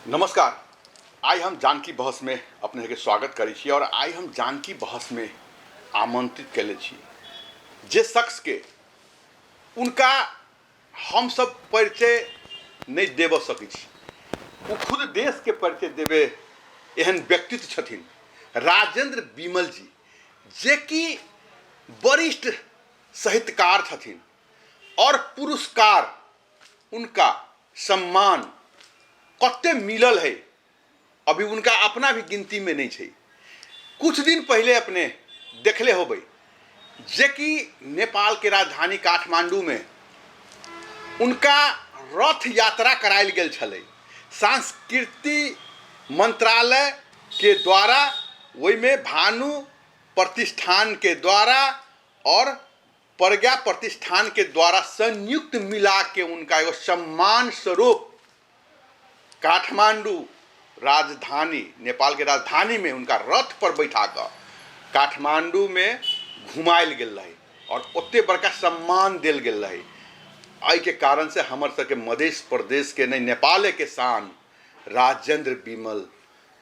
नमस्कार। आई हम जानकी बहस में अपने के स्वागत करी छी और आई हम जानकी बहस में आमंत्रित कैले छी जे शख्स के उनका हम सब परिचय नहीं देव सकै छी, वो खुद देश के परिचय देवे एहन व्यक्तित्व छथिन राजेंद्र बिमल जी, जे कि वरिष्ठ साहित्यकार छथिन और पुरस्कार उनका सम्मान कते मिलल है अभी उनका अपना भी गिनती में नहीं है। कुछ दिन पहले अपने देखले होबे जे कि नेपाल के राजधानी काठमांडू में उनका रथ यात्रा करायल गेल छलै संस्कृति मंत्रालय के द्वारा, वही में भानु प्रतिष्ठान के द्वारा और प्रज्ञा प्रतिष्ठान के द्वारा संयुक्त मिला के उनका एगो सम्मान स्वरूप काठमांडू राजधानी, नेपाल के राजधानी में उनका रथ पर बैठा कर काठमांडू में घुमायल गेल रहे और ओते बड़का सम्मान दिल गेल रहे। आई के कारण से हमर सबके मध्य प्रदेश के नहीं नेपाल के शान राजेंद्र बिमल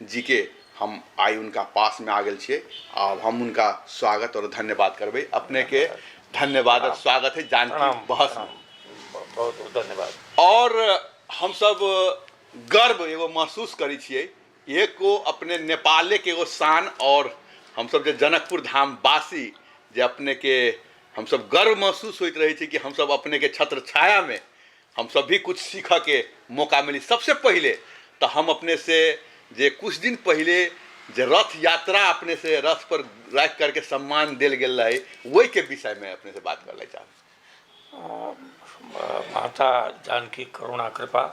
जी के हम आई उनका पास में आ गए छे। अब हम उनका स्वागत और धन्यवाद करबे। अपने के धन्यवाद और स्वागत है जानकी बहस में। बहुत बहुत धन्यवाद। और हम सब गर्व एगो महसूस करी छिए, एको अपने नेपाले के एगो शान और हम सब जे जनकपुर धाम वासी जे अपने के हम सब गर्व महसूस होइत रहे छी कि हम सब अपने के छत्र छाया में हम सब भी कुछ सीख के मौका मिली। सबसे पहले तो हम अपने से जे कुछ दिन पहले जे रथ यात्रा अपने से रथ पर रख करके सम्मान दिल गेल रहे, वही के विषय में अपने से बात कर ले चाह। माता जानकी करुणा कृपा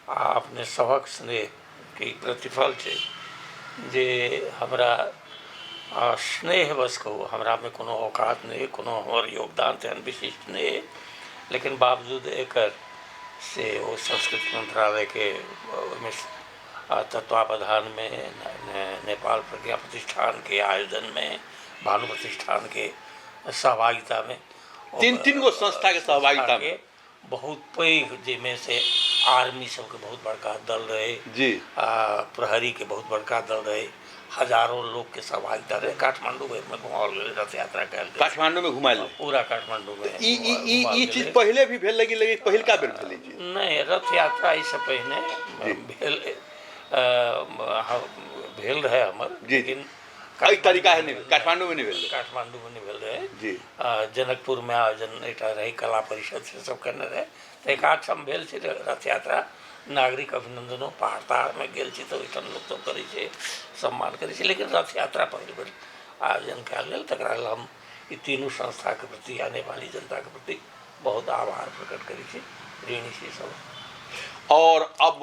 अपने सबक स्नेह के प्रतिफल है जे हमरा स्नेह बस कहू, हमरा में कोनो औकात नहीं, कोनो हमर योगदान तेहन विशिष्ट नहीं, लेकिन बावजूद एकर से वो संस्कृति मंत्रालय के तत्वावधान में नेपाल प्रज्ञा प्रतिष्ठान के आयोजन में, भानु प्रतिष्ठान के सहभागिता में, तीन गो संस्था के सहभागिता में बहुत पैघ जिसमें से आर्मी सबके बहुत बड़का दल रहे जी, प्रहरी के बहुत बड़का दल रहे, हजारों लोग के सहभागिता रहे। काठमांडू में घुमाओल गए, रथ यात्रा कल काठमांडू में घुमायल पूरा काठमांडू में। ई चीज पहले भी भेल लगी पहिलका बेर भेलै जी? नहीं, रथ यात्रा इससे पहले भेल रहे हमर, लेकिन कई तरीका है नहीं, काठमांडू में नहीं भेल, काठमांडू में नहीं भेल रहे जी। जनकपुर में आयोजन एक रही, कला परिषद से सब करने रहे, तो एक आठ हम भेल रथ यात्रा, नागरिक अभिनंदनों पहाड़ तहाड़ में गेल छी तो ओहिठाम लोग तो करै छै, सम्मान करै छै, लेकिन रथ यात्रा पहले बेर आयोजन कयल गेल। तकरा लेल हम ई तीनू संस्था के प्रति या नेपाली जनता के प्रति बहुत आभार प्रकट करै छी, ऋणी छी सब। और अब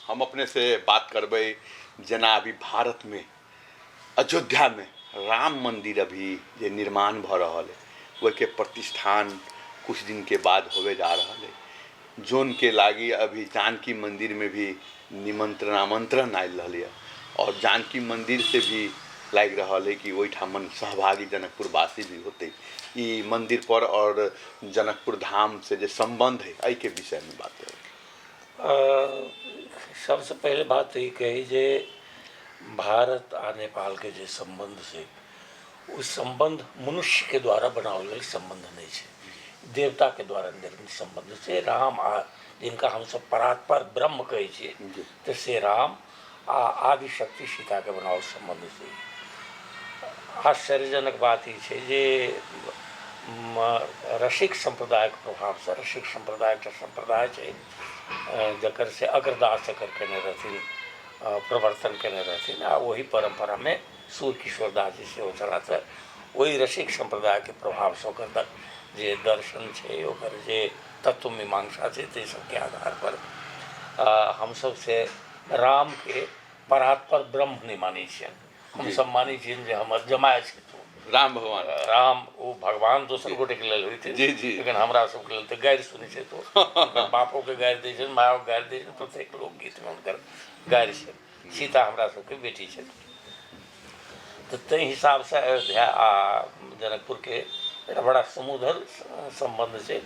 हम अपने से बात करबै जना अभी भारत में अयोध्या में राम मंदिर अभी जे निर्माण भ रहा है, वही के प्रतिष्ठान कुछ दिन के बाद होवे जा रहा है, जोन के लागी अभी जानकी मंदिर में भी निमंत्रण आमंत्रण आयल रहा है और जानकी मंदिर से भी लग रहा है कि वही ठामन सहभागी जनकपुर वासी भी होते ई मंदिर पर और जनकपुर धाम से जो संबंध है, आई के विषय में बात करें। सबसे पहले बात ये कही जे भारत आ नेपाल के जो संबंध से, उस संबंध मनुष्य के द्वारा बनावल गए संबंध नहीं है, देवता के द्वारा निर्मित संबंध से। राम आ जिनका हम सब परात्पर ब्रह्म कहे छे, तो से राम आ आदि शक्ति सीता के बनावल संबंध से। आश्चर्यजनक बात ये है जे रसिक संप्रदाय के प्रभाव से, रसिक संप्रदाय के संप्रदाय है जकर से अग्रदास करके रहथिन, प्रवर्तन करने रहथिन, आ वही परंपरा में सूर्य किशोर दास जी से हो चला था। वही रसिक संप्रदाय के प्रभाव से ओकर जे दर्शन है, ओकर जे तत्व मीमांसा है, ते सबके आधार पर हम सब से राम के परात्पर ब्रह्म नहीं मानी छियन, हम सब मानी छियन जे हमर जमाय छै राम भगवान। राम वो भगवान दोसर गोटे के लेल होते जी जी, लेकिन हमरा सबके लेल तो गारि सुनै छै, तो बापो के गारि दै छै, मायो के गारि दै छै, प्रत्येक लोकगीत में हुनकर गारि छै। सीता हमरा सबके बेटी छै, तो ताहि हिसाब से अयोध्या आ जनकपुर के एक बड़ा समुद्र संबंध छै,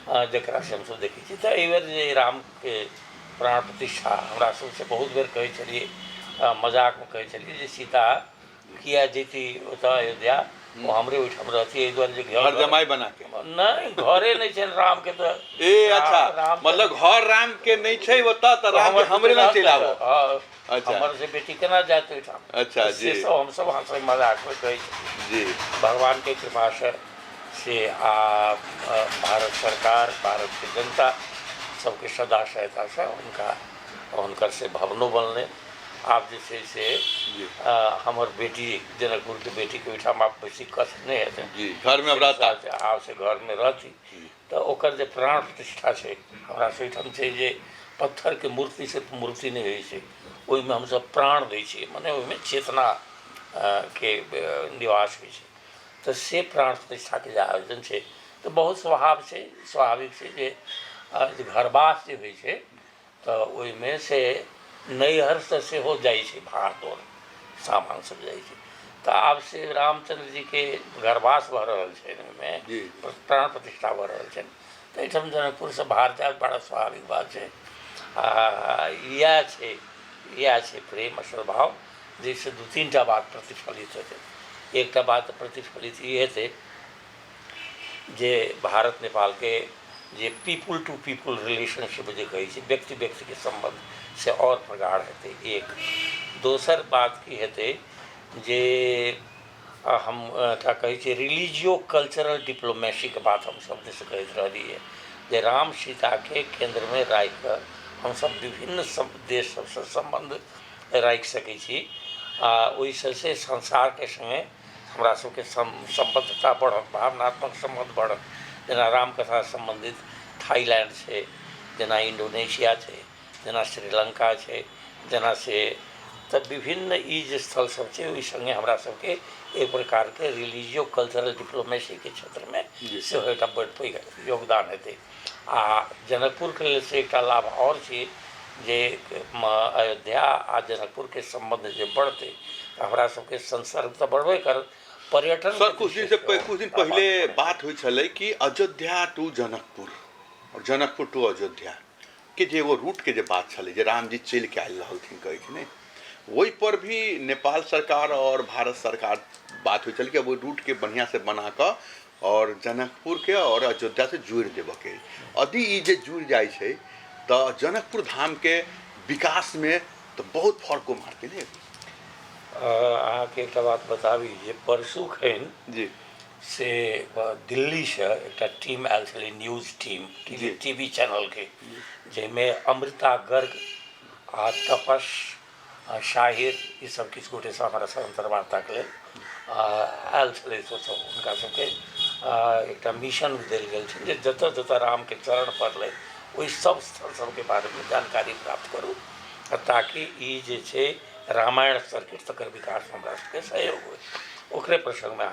जकरा से हम सब देखै छी। तो एहि बेर जे राम के प्राण प्रतिष्ठा हमरा सबसे बहुत बेर कहै छलिए, मजाक में कहै छलिए जे सीता किया जेती ओतऽ अयोध्या, वो हमरे ओहिठाम रहती, एहि दुआरे जे घर जमाई बना के नहीं, घरे नहीं छनि राम के, तो ए अच्छा, मतलब घर राम के नहीं छै ओतऽ, तऽ राम के हमरे लग चलि आबो। अच्छा, हमर से बेटी केना जात ओहिठाम। अच्छा जी, से सब हमसब हंसै मजाक में कहै छी जी। भगवान के कृपा से भारत सरकार, भारत के जनता सबके सदा सहायता से हुनकर से भवनो बनलै। आब जे छै से हमर बेटी, जनकपुर के बेटी के ओहिठाम आब बेसी कष्ट नहीं हेतै जी, घर में अब रहता, आब से घर में रहती। तो ओकर जे प्राण प्रतिष्ठा छै हमरा से ओहिठाम छै जे पत्थर के मूर्ति से मूर्ति नहीं होइ छै, ओहिमे हमसब प्राण दै छियै, मने ओहिमे चेतना के निवास होइ छै। तो से प्राण प्रतिष्ठा के जे आयोजन छै तो बहुत स्वाभाविक छै जे घरवास जे होइ छै तऽ ओहिमे से नैहर से सेहो जाइ छै भाड़ दौड़, सामान सब जाइ छै। तऽ आब से रामचंद्र जी के घरवास भऽ रहल छै, ओहिमे प्राण प्रतिष्ठा भऽ रहल छै, तऽ एहिठाम जनकपुर से बाहर जायब बड़ा स्वाभाविक बात छै। इएह छै प्रेम असल भाव, जैसे दू तीन टा बात प्रतिफलित हेतै। एकटा बात प्रतिफलित ई हेतै जे भारत नेपाल के जे पीपुल टू पीपुल रिलेशनशिप जे कहै छै, व्यक्ति व्यक्ति के संबंध से और प्रगाढ़ हेतै। एक दोसर बात की हेतै जे हम कहै छियै रिलीजियो कल्चरल डिप्लोमेसी के बात हम सब दिस कहैत रहलियै जे राम सीता के केंद्र में राखि कऽ हमसब विभिन्न देश सबसँ संबंध राखि सकै छी, ओहिसँ से संसार के संगे हमरा सबके संबद्धता बढ़त, भावनात्मक संबंध बढ़त। जेना रामकथा संबंधित थाईलैंड छै, जेना इंडोनेशिया छै, जेना श्रीलंका छै, जेना से तऽ विभिन्न ई जे स्थल सब छै ओहि संगे हमरा सबके एक प्रकार के रिलीजियो कल्चरल डिप्लोमेसी के क्षेत्र में सेहो एकटा बड़ पैघ योगदान हेतै। आ जनकपुर के लेल से एकटा लाभ और छै जे अयोध्या आ जनकपुर के संबंध जे बढ़तै तऽ हमरा सबके संसर्ग तऽ बढ़बे करत। पर्यटन सर कुछ दिन पहले बात हुई छलै कि अयोध्या टू जनकपुर और जनकपुर टू अयोध्या के जे एगो रूट के जे बात छलै जे रामजी चलि के आयल रहलथिन कहै छै ने, वही पर भी नेपाल सरकार और भारत सरकार बात हुई छलै कि वो रूट के बढ़िया से बना कऽ और जनकपुर के और अयोध्या से जोड़ि देबऽ के। यदि ई जे जुड़ि जाइ छै तऽ जनकपुर धाम के विकास में तो बहुत फर्को मारतै ने। अहाँके एकटा बात बताबी जे परसू खन जी से दिल्ली से एकटा टीम आयल छलै, न्यूज टीम, टीवी चैनल के, जाहिमे अमृता गर्ग आ तपस शाहिर ई सब किछु गोटे से हमारा से अंतर्वार्ताके लेल आयल छलै। तो हुनका सबके एकटा मिशन देल गेल छै जे जतऽ जतऽ राम के चरण पड़लै ओहि सब स्थल सबके बारे में जानकारी प्राप्त करू, ताकि ई जे छै रामायण सर्किट तकर विकास में हमरा सबके सहयोग होय। ओकरे प्रसंग में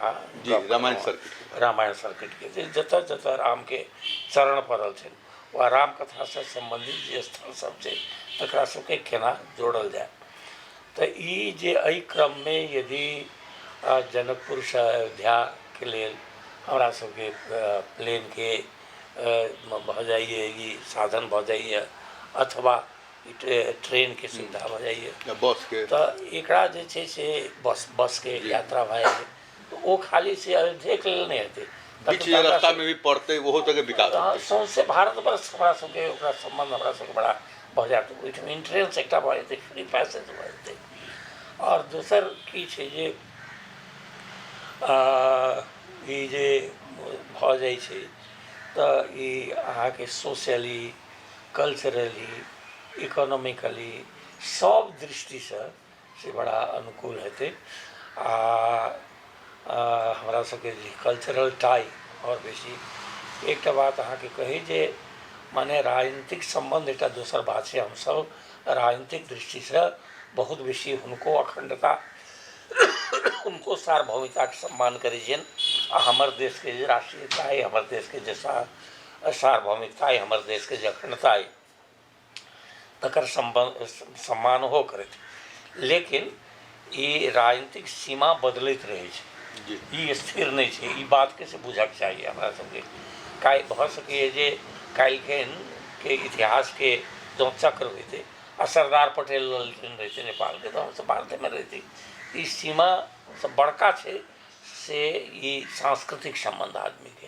रामायण सर्किट के जतऽ जतऽ राम के चरण पड़ल छै वह राम कथा से संबंधित जे स्थल सब छै तकरा सबके केना जोड़ल जाए। तऽ ई जे एहि क्रम में यदि जनकपुर से अयोध्या के लेल हमरा सबके प्लेन के भऽ जाइए, ई साधन भऽ जाइए, अथवा ट्रेन के सुविधा भऽ जाइए, बस के, तऽ एकरा जे छै से बस के यात्रा भऽ जाइए तऽ ओ खाली से अयोध्या के लेल नहि हेतै, बीच रास्ता में भी पड़तै, ओहो तक विकास सौंसे भारत वर्ष हमरा सबके ओकरा संबंध हमरा सबके बड़ा भऽ जायत। ओहिठाम इंट्रेंस एकटा भऽ जेतै, फ्री पैसेज भऽ जेतै। और दोसर की छै जे ई जे भऽ जाइ छै तऽ ई अहाँके सोशली, कल्चरली, इकोनॉमिकली सब दृष्टि से बड़ा अनुकूल हेतै। हमरा सबके जे कल्चरल टाई और बेसी एकटा बात अहाँके कही जे माने राजनीतिक संबंध एकटा दोसर बात छै, हमसब राजनीतिक दृष्टि से बहुत बेसी हुनको अखंडता उनको सार्वभौमिकता के सम्मान करै छियनि। आ हमर देश के जे राष्ट्रीयता है, हमर देश के जे सार्वभौमिकता है, हमर देश के जे अखंडता है तकर सम्मान हो करैत। लेकिन ई राजनीतिक सीमा बदलैत रहै छै, ई स्थिर नहीं छै, ई बात के से बुझक चाहिए हमरा सबके। भऽ सकैए जे काल्हिखन के इतिहास के जो चक्र हुए थे और सरदार पटेल रहे थे नेपाल के, तो हमसे भारत में रही थी। इस सीमा से बड़का छे से ये सांस्कृतिक संबंध आदमी के,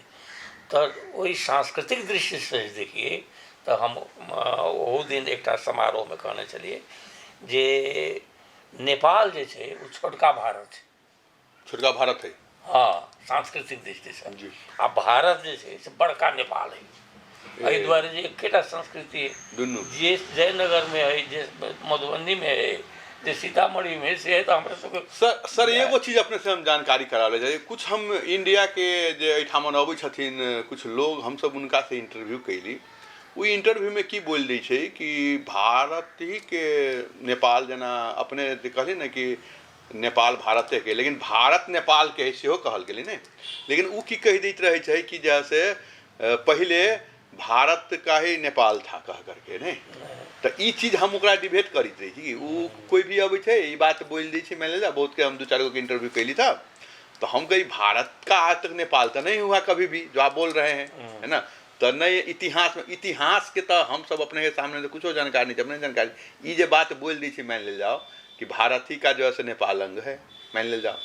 तो वही सांस्कृतिक दृष्टि से देखिए तो हम वो दिन एक समारोह में कहने चलिए जे नेपाल जे छे वो छोटका भारत है। छोटका भारत है, हाँ, सांस्कृतिक दृष्टि से। आ भारत जे छे से बड़का नेपाल है। एहि द्वारे जे एकेटा संस्कृति है, जे जयनगर में है, जे मधुबनी में है, जे सीतामढ़ी में से है, तो हमारे सबके सर एगो चीज अपने से हम जानकारी करा ले जाए। कुछ हम इंडिया के जे एठाम अबै छथिन कुछ लोग, हम सब उनका से इंटरव्यू कैली। वो इंटरव्यू में की बोल दै छै कि भारत ही के नेपाल जना अपने कहली ना कि नेपाल भारत के, लेकिन भारत नेपाल के सेहो कहल गेलै ने। लेकिन वो की कह दैत रहे छै कि जैसे पहले भारत का ही नेपाल था कह करके ने। तो ई चीज हम ओकरा डिबेट करित रही थी। वो कोई भी अबै छै ई बात बोल दै छै, मान लीजिए बहुत के हम 2-4 गो के इंटरव्यू कैली था, तो हम कही भारत का आज तक नेपाल तो नहीं हुआ कभी भी, जो आप बोल रहे हैं, है ना। तो नहीं इतिहास में, इतिहास के तो हम सब अपने के सामने तो कुछ जानकारी नहीं, अपने जानकारी ये बात बोल दी थी, मान ले जाओ कि भारत ही का जो है नेपाल अंग है, मान ले जाओ।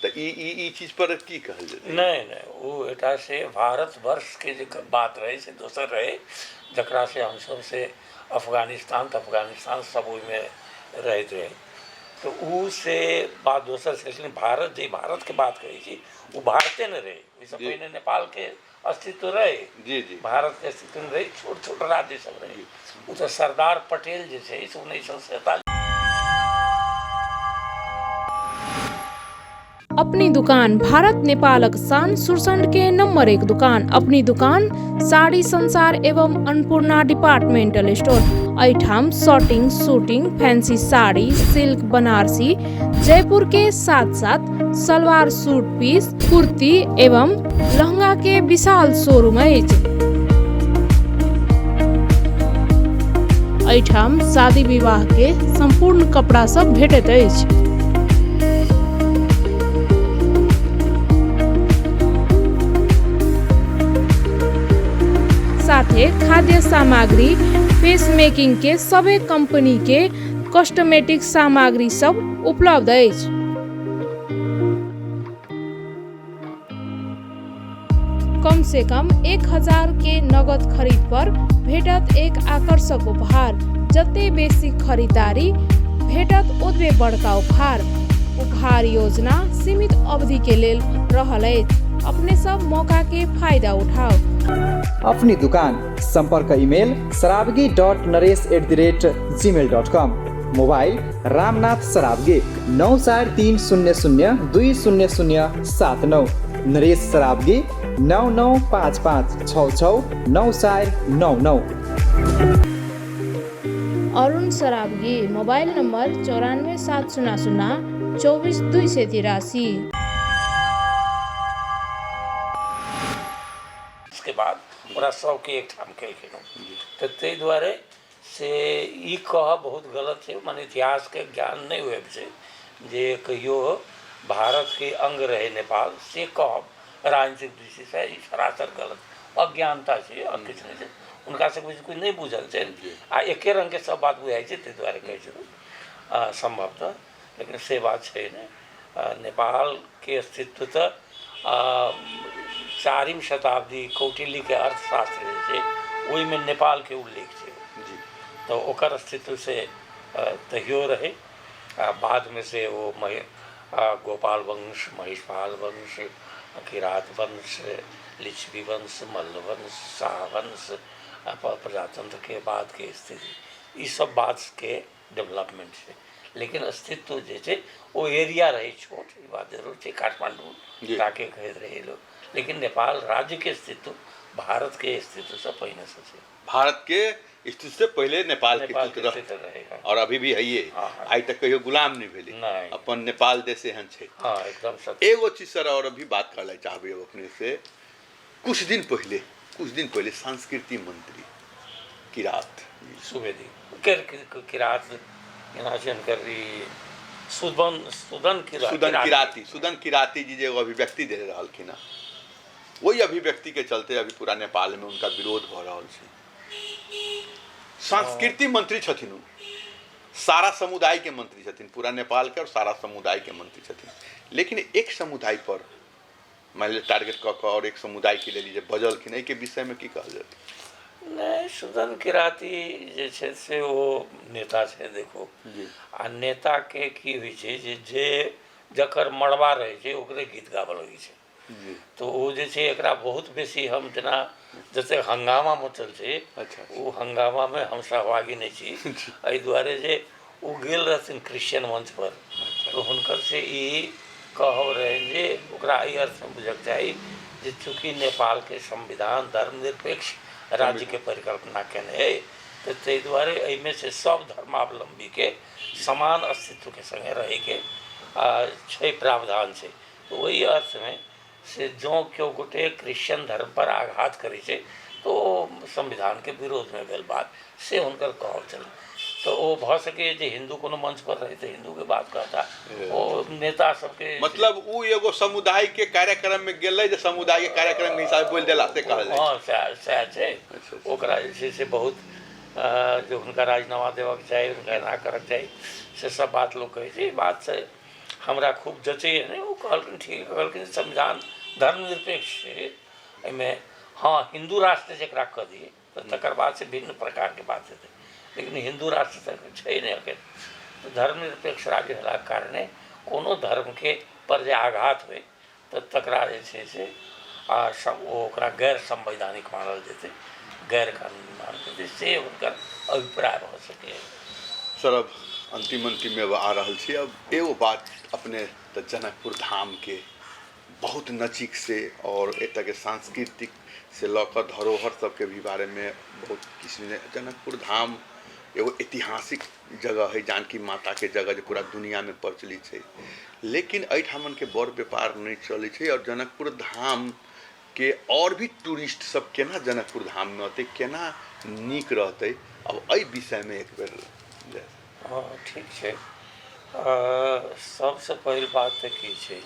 तो ई चीज पर की कहल जाए? नहीं वो एटा से भारत वर्ष के जो बात रहे से दोसर रहे, जकरा से हम सब से अफगानिस्तान तो अफगानिस्तान सब में रहते रहे, तो ऊ से बात दोसर से। लेकिन भारत जे भारत के बात कही थी वो भारते न रहे, इससे पहले नेपाल के अस्तित्व रहे। जी जी, भारत के अस्तित्व रहे, छोट छोट राज्य सब रहे। वो तो सरदार पटेल जे छे 1947 अपनी दुकान भारत नेपालक शान सुरसंड के नंबर 1 दुकान। अपनी दुकान साड़ी संसार एवं अन्नपूर्णा डिपार्टमेंटल स्टोर। ऐठाम shirting, suiting, fancy sari, silk, Banarasi, Jaipur के साथ साथ सलवार सूट पीस, कुर्ती एवं लहंगा के विशाल शोरूम अछि। ऐठाम शादी विवाह के संपूर्ण कपड़ा सब भेटैत अछि। साथे खाद्य सामग्री, फेस मेकिंग के सभी कंपनी के कॉस्मेटिक सामग्री सब उपलब्ध अछि। कम से कम 1000 के नगद खरीद पर भेटत एक आकर्षक उपहार। जते बेसी खरीदारी भेटत ओतबे बड़का उपहार। उपहार योजना सीमित अवधि के लेल रहल अछि। अपने सब मौका के फायदा उठाओ। अपनी दुकान संपर्क email saraabgi.naresh@gmail.com। Mobile Ramnath Saraogi 9430020079। नरेश सराबगी 9955669499। अरुण सराबगी मोबाइल नंबर 9470024283। के बाद ओकरा सबके एक ठाम केलखिन। तो ताहि दुआरे से ई कह बहुत गलत है, मान इतिहास के ज्ञान नहीं हुए से जे कहियो भारत के अंग रहे नेपाल से कहब राजनीतिक दृष्टि से ई सरासर गलत अज्ञानता है और किछु नहीं है। उनका से कुछ नहीं बुझल है आ एके रंग के सब बात बुझाई है, ताहि दुआरे कहै छै संभवतः। लेकिन से बात है नहीं। नेपाल के अस्तित्व तो 4वीं शताब्दी कौटिल्य के अर्थशास्त्र जे ओहि में नेपाल के उल्लेख है, तो ओकर अस्तित्व से तहियो रहे। बाद में से वो गोपाल वंश, महिषपाल वंश, किरात वंश, लिच्छवी वंश, मल्ल वंश, शाह वंश, प्रजातंत्र के बाद के स्थिति, ये सब बात के डेवलपमेंट है। लेकिन अस्तित्व जे वो एरिया रहे छोट, ये बात जरूर है। काठमांडू ताके कहते रहे लोग, लेकिन नेपाल राज्य के अस्तित्व भारत के अस्तित्व से पहले से है। भारत के स्थिति से पहले नेपाल के अस्तित्व रहेगा और अभी भी है ये। आज तक कहियो गुलाम नहीं भेले, अपन नेपाल देश एहन छै। हाँ, एकदम सत्य। एगो चीज सर और अभी बात कर ले चाहबे अपने से। कुछ दिन पहले संस्कृति मंत्री किरात सुवेदी किरात सुदन किराती जी जो अभिव्यक्ति दे रहलखिन, वही अभिव्यक्ति के चलते अभी पूरा नेपाल में उनका विरोध हो रहा है। संस्कृति मंत्री छथिन उ, सारा समुदाय के मंत्री छथिन, पूरा नेपाल के और सारा समुदाय के मंत्री छथिन, लेकिन एक समुदाय पर मान लीजिए टारगेट कऽ कऽ और एक समुदाय के लेल जे बजलखिन, एहिके विषयमे की कहल जाए? नहीं, सुदन किराती जे छै से ओ नेता छै, देखो आ नेता के की होइ छै जे जकर मड़वा रहै छै ओकरे गीत गाबऽ लगै छै, तो ओ जे छै एकरा बहुत बेसी हम जेना जते हंगामा मचल छै, ओ हंगामा में हम सहभागी नहीं छी, एहि दुआरे जे ओ गेल रहथिन क्रिश्चियन मंच पर, तो हुनकर से ई कहब रहे जे ओकरा एहि अर्थ में बुझक चाही जे चूँकि नेपाल के संविधान धर्मनिरपेक्ष राज्य के परिकल्पना केने है, तो ताहि दुआरे एहिमे से सब धर्मावलंबी के समान अस्तित्व के संगे रहे के छै प्रावधान छै। तो वही अर्थ में से जो केओ गोटे क्रिश्चियन धर्म पर आघात करे छै तो संविधान के विरोध में भेल बात से हुनकर कहब छल, तो वो भ सके जे हिंदू कोनो मंच पर रहे तो हिंदू के बात कहता, वो नेता सबके मतलब उ एगो समुदाय के कार्यक्रम में गेलै जे समुदाय के कार्यक्रम के हिसाब बोल देला से कहल जाए। हाँ, सएह छै, ओकरा जे छै से बहुत जो हुनका राजीनामा देबक चाही, हुनका एना करक चाही, से सब बात लोग कहै छै। बात से हमरा खूब जचैए नहीं, वो कहलखिन ठीक, कहलखिन संविधान धर्मनिरपेक्ष छै, एहिमे हाँ हिंदू राष्ट्र जकरा कह दिए तो तकर बाद से भिन्न प्रकार के बात हेतै, लेकिन हिंदू राष्ट्र तक छै नहीं अखन, तो धर्मनिरपेक्ष राज्य होलाक कारणे कोनो धर्म के पर जे आघात हुए तो तकरा जे छै से ओकरा गैर संवैधानिक मानल जेतै, गैर कानूनी मानल जेतै, से हुनकर अभिप्राय भऽ सकै। सर अब अंतिम में आ रहल छी, अब एगो बात अपने तो जनकपुर धाम के बहुत नजीक से और एतऽ के सांस्कृतिक से लऽ धरोहर सबके भी बारे में बहुत किसी ने, जनकपुर धाम एगो ऐतिहासिक जगह है, जानकी माता के जगह जो पूरा दुनिया में प्रचलित है, लेकिन एहिठामन के बड़ व्यापार नहीं चलै छै, और जनकपुर धाम के और भी टूरिस्ट सब केना जनकपुर धाम में अतै, केना नीक रहतै, अब एहि विषय में एक बेर। हाँ ठीक है, सबसे पहिल बात तो की छै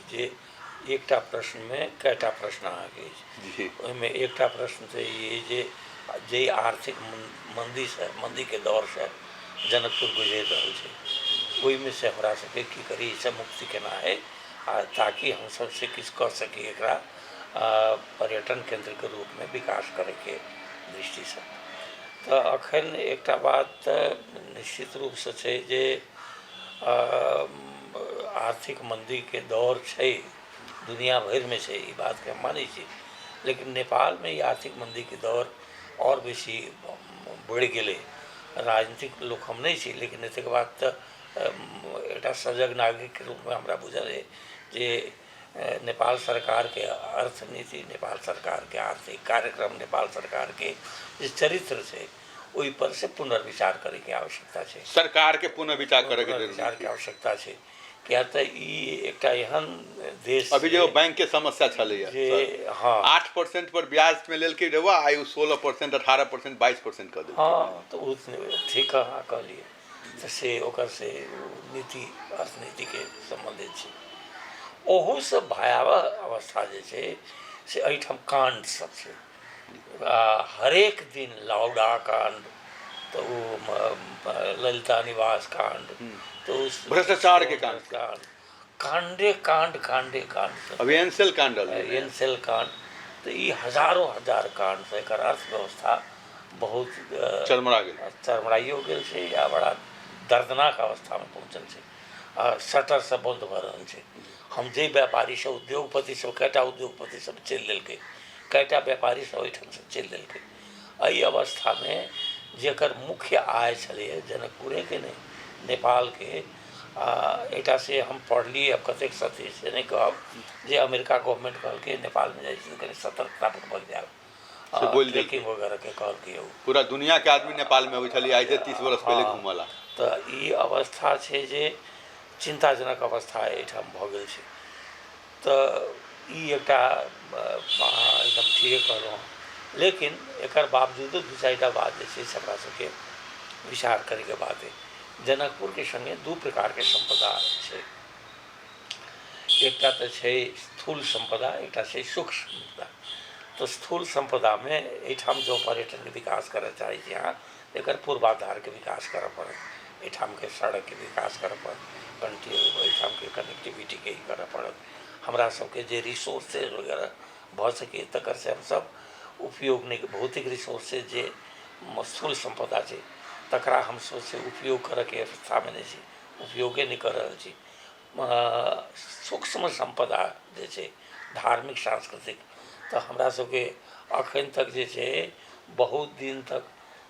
जे एकटा प्रश्न में कएटा प्रश्न आ गई, ओहिमे एकटा प्रश्न तो ये जे आर्थिक मंदी के दौर से जनकपुर गुजर रहा है, ओहि में से हमरा सबके की करी, इससे मुक्ति केना है, ताकि हम सब से किछु कर सकी, एकरा पर्यटन केंद्र के रूप में विकास करे के दृष्टि से। तो अखन एकटा बात निश्चित रूप से छै जे आर्थिक मंदी के दौर छै, दुनिया भर में छै, ई बात के हम मानै छी, लेकिन नेपाल में ई आर्थिक मंदी के दौर और बेसी बढ़ि गेलै। राजनीतिक लोक हम नहीं छी, लेकिन एतेक बात तो एकटा सजग नागरिक के रूप में हमरा बुझल है जे नेपाल सरकार के अर्थनीति, नेपाल सरकार के आर्थिक कार्यक्रम, नेपाल सरकार के जे चरित्र छै ओहि पर से पुनर्विचार करे के आवश्यकता छै, सरकार के पुनर्विचार करे के आवश्यकता छै, क्या तो ई एकटा एहन देश अभी जो बैंक के समस्या चले जे हाँ 8% पर ब्याज में लेल के रहुआ आयु 16%, 18%, 22% कर दे। हाँ तो ठीक कहलिए, तो से ओकर से नीति अर्थनीति के संबंधित छै, ओहू से भयावह अवस्था जे छै से एहिठाम कांड सब छै, हरेक दिन लाउडा कांड, तो ललिता निवास कांड, तो भ्रष्टाचार के कांडे कांड अभी एनसेल कांड, तो ये हजारों हजार कांड से एकर अर्थव्यवस्था बहुत चरमराइयो गेल छै, या बड़ा दर्दनाक अवस्था में पहुँचल छै, शटर सब बंद भऽ रहल छै। हम जे व्यापारी सब, उद्योगपति सब, कएटा उद्योगपति सब चलि देलकै, कएटा व्यापारी सब ओहिठाम से चलि देलकै, एहि अवस्था में जेकर मुख्य आय छलै जनकपुरे के नहीं, नेपाल के एटा से हम पढ़लिए, अब कतेक सत्य से नहीं कहब, जे अमेरिका गवर्नमेंट कहलकै नेपाल में जाइ छै कनि सतर्कता बरतल जाए, ट्रैकिंग वगैरह के कहलकै, पूरा दुनिया के आदमी नेपाल में अबै आई छै 30 वर्ष पहले घुमला, तो ई अवस्था छै जे चिंताजनक अवस्था एहिठाम भऽ गेल छै। तो ई एकटा एकदम ठीके कहलहुँ, लेकिन एकर बावजूदो दू चारिटा बात जे छै से हमरा सबके विचार करैके बात है। जनकपुर के संगे दू प्रकार के संपदा छै, एकटा तो छै स्थूल संपदा, एकटा छै सूक्ष्म संपदा। तो स्थूल संपदा में एहिठाम जो पर्यटन विकास करय चाहै छी अहाँ, एकर पूर्वाधार के विकास करऽ पड़त, एहिठाम के सड़क के विकास करऽ पड़त, एहिठाम के कनेक्टिविटी के ही करऽ पड़त। हमरा सबके जे रिसोर्सेज वगैरह भऽ सके तकर से हमसब उपयोग नहीं, भौतिक रिसोर्सेज जे स्थूल संपदा छै तकरा हम से उपयोग करऽ के अवस्था में नहीं छी, उपयोगे नहीं कर रहल छी। सूक्ष्म संपदा जे छै धार्मिक सांस्कृतिक तऽ हमरा सबके अखन तक जे छै बहुत दिन तक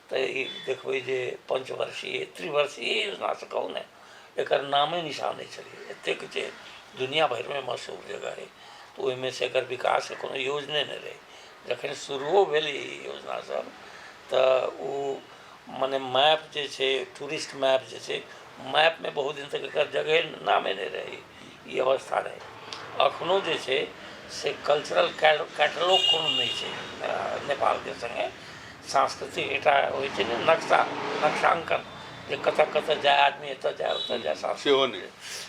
तऽ ई देखबै जे पंचवर्षीय त्रिवर्षीय योजना से कहू ने एकर नामे निशान नहीं छलै, एतेक जे दुनिया भर में मशहूर जगह है तो ओहिमे से एकर विकास के कोनो योजने नहीं रहे। जखन शुरुओ भेल ई योजना सब तऽ ओ मने मैप जे छै टूरिस्ट मैप जे छै मैप में बहुत दिन तक एकर जगह नामे नहीं रहे, ई अवस्था रहे। अखनो जे छै से कल्चरल कैटलॉग कोनो नहीं छै नेपाल के संगे सांस्कृतिक एकटा होइ छै ने नक्शांकन जे कतऽ कतऽ जाए आदमी, एतऽ जाए ओतऽ जाए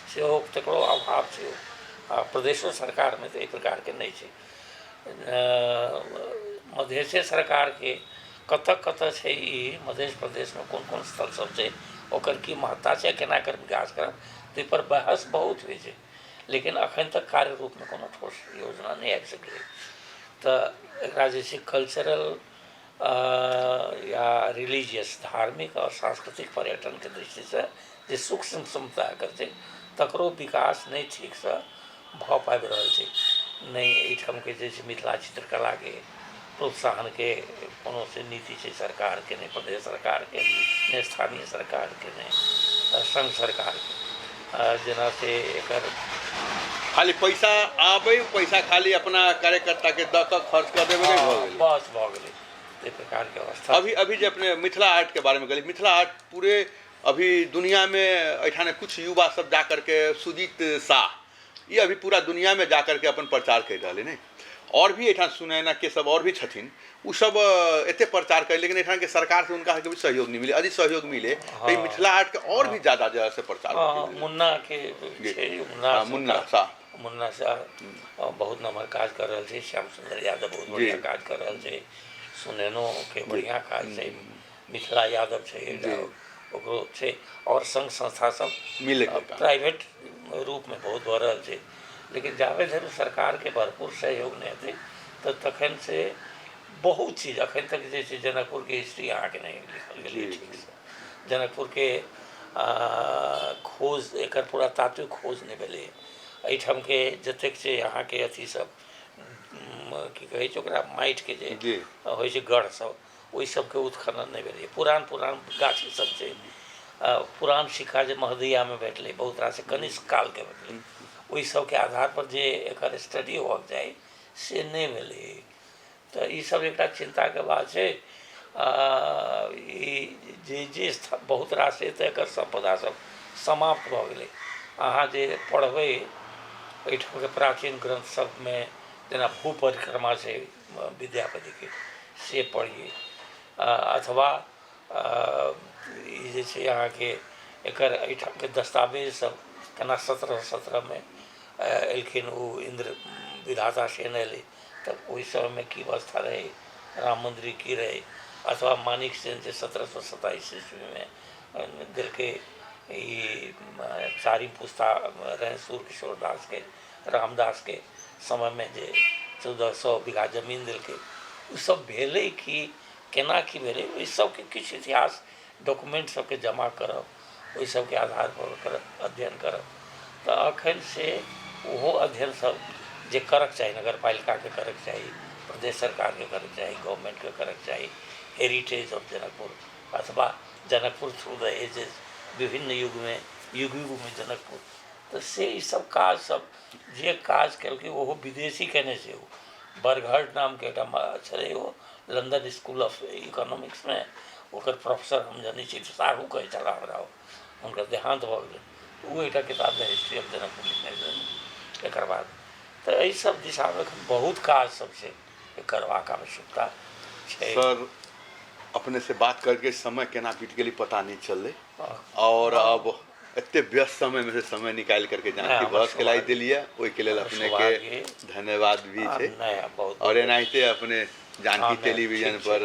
सेहो तकरो अभाव छै। प्रदेशो सरकार में तो एहि प्रकार के नहीं छै। मधेश सरकार के कतऽ कतऽ छै ई मध्य प्रदेश में कोन कोन स्थल सब छै, ओकर की महत्ता छै, केना एकर विकास करब ताहि पर बहस बहुत होइ छै, लेकिन अखन तक कार्य रूप में कोनो ठोस योजना नहीं आबि सकलै। तऽ एकरा जे छै कल्चरल या रिलीजियस धार्मिक और सांस्कृतिक पर्यटन के दृष्टि से जे सूक्ष्म संपदा एकर छै तकरो विकास नहीं ठीक से भऽ पाबि रहल छै। नहीं एहिठाम के जे छै मिथिला चित्रकला के प्रोत्साहन के कोनो से नीति छै सरकार के, नहीं प्रदेश सरकार के, नहीं स्थानीय सरकार के, नहीं संघ सरकार के। जेना से एकर खाली पैसा आबै, पैसा खाली अपना कार्यकर्ता के दऽ कऽ खर्च कर देबै, बस भऽ गेलै एहि प्रकार के अवस्था। अभी जो अपने मिथिला आर्ट के बारे में कहली, मिथिला आर्ट पूरे अभी दुनिया में एठाने कुछ युवा सब जा करके सुजीत शाह ये अभी पूरा दुनिया में जा करके अपन प्रचार कर रहे नहीं, और भी एठान सुनैना के सब और भी छथिन उ सब एते प्रचार कर, लेकिन एठान के सरकार से उनका कभी सहयोग नहीं मिले। यदि सहयोग मिले तो मिथिला आर्ट के और भी ज्यादा जगह से प्रचार मुन्ना के मुन्ना शाह बहुत नम्हर काज कर रहे थे, श्याम सुंदर यादव बहुत बढ़िया काज कर रहे थे, सुनैनो के बढ़िया काज छै, मिथिला यादव छै ओकरो छै, और संघ संस्था सब मिले प्राइवेट रूप में बहुत भऽ रहल छै। लेकिन जाबे धरि सरकार के भरपूर सहयोग नहीं हेतै तऽ तखन से बहुत चीज अखन तक जे छै जनकपुर के हिस्ट्री अहाँ के नहीं लिखल गेलै ठीक से, जनकपुर के खोज एकर पुरातात्विक खोज नहीं भेलै। एहिठाम के जतेक छै अहाँ के अथी सब की कहै छै ओकरा माटि के जे होइ छै गढ़ सब, ओहि सबके उत्खनन नहीं भेलै। पुरान गाछी सब छै, पुरान सिक्का जे महदैया में भेटलै बहुत रास कनिष्क काल के भेटलै, ओहि सबके आधार पर जे एकर स्टडी होबाक चाही से नहीं भेलै। तऽ ई सब एकटा चिंता के बात छै। जे बहुत रास तऽ एकर संपदा सब समाप्त भऽ गेलै। अहाँ जे पढ़बै एहिठाम के प्राचीन ग्रंथ सब में जेना भू परिक्रमा छै विद्यापति के से पढ़िए, अथवा ई जे छै अहाँ के एकर एहिठाम के दस्तावेज सब केना 1717 में एलखिन ओ इंद्र विधाता सेन एलै तब ओहि समय में की अवस्था रहे, राम मंदिर की रहे, अथवा मानिक सेन जे 1727 ईस्वी में देलकै ई चारिम पुस्ता रहे सूर्यकिशोर दास के, रामदास के समय में जे 1400 बीघा जमीन दिलकै, ओ सब भेलै कि केना की भेलै, ओहि सबके किछु इतिहास डॉक्यूमेंट सबके जमा करब, ओहि सबके आधार पर अध्ययन करब। तऽ अखन से ओहो अध्ययन सब जे करक चाही, नगर पालिका के करक चाही, प्रदेश सरकार के करक चाही, गवर्नमेंट के करक चाही, हेरिटेज ऑफ जनकपुर अथवा जनकपुर थ्रू द एजेस, विभिन्न युग में जनकपुर, तो से ई सब काज सब जे काज केलकै ओहो विदेशी केने छै। ओ बरघट नाम के एकटा छलै, ओ लंदन स्कूल ऑफ इकोनॉमिक्स में ओकर प्रोफेसर हम जानै छी, साहू कहै छला हमरा, हुनकर देहांत भऽ गेलै, ओ एकटा किताब में हिस्ट्री ऑफ जनकपुर लिखने छलै। एकर बाद तऽ एहि सब दिशा में बहुत काज सब छै करबाक आवश्यकता छै। सर अपने से बात करके समय केना बीत गेली पता नहीं चलले, और अब एते व्यस्त समय में से समय निकाल करके जानकी बहस खिलाई दिलिए, ओहि के लेल अपने के धन्यवाद भी छै। और एनाहिते अपने जानकी टेलीविजन पर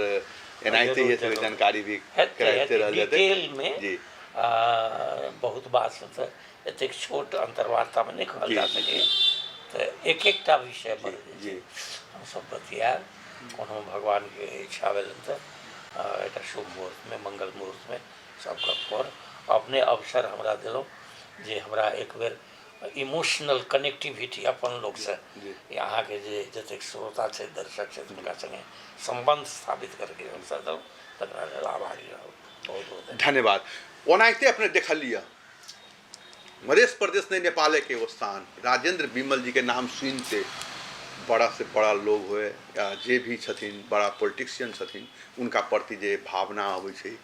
एनाहिते जरूर, ये सब जरूर। जानकारी भी हेतै, कराते रह जाते डिटेल में जी बहुत बात से तो एतेक छोट अंतर्वार्ता में नहीं कहल जी, जा जी, सके तो एक एकटा विषय पर जी। हम सब बतियाब कोनो भगवान के इच्छा भेल तो एक शुभ मुहूर्त में मंगल मुहूर्त में सब गप कर अपने अवसर हमरा दिलौं जे हमरा एक बेर इमोशनल कनेक्टिविटी अपन लोग से जी। यहाँ के जे जतेक श्रोता छै दर्शक छै हुनका संगे संबंध स्थापित करके अवसर दौ तकरा लेल आभारी रहब बहुत बहुत धन्यवाद। ओनाहिते अपने देखलिए मध्य प्रदेश नहीं नेपाल के एगो स्थान राजेंद्र विमल जी के नाम सुनते बड़ा से बड़ा लोग हुए या जे भी छथिन बड़ा पॉलिटिशियन छथिन उनका प्रति जे भावना अबै छै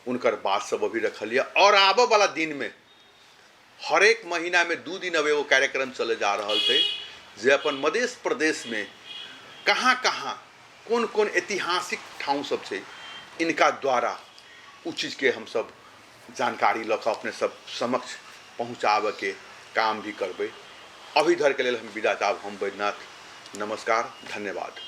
उनकर बात सब अभी रखलिए और आबऽ वाला दिन में हर एक महीना में 2 दिन अब एगो कार्यक्रम चले जा रहा थे जे अपन मध्य प्रदेश में कहाँ कहाँ कौन कौन ऐतिहासिक ठाव सब छै इनका द्वारा उ चीज़ के हम सब जानकारी लऽ कऽ अपने सब समक्ष पहुँचाबे के काम भी करबै। अभी धर के लेल हम विदा चाहब। हम बैद्यनाथ नमस्कार धन्यवाद।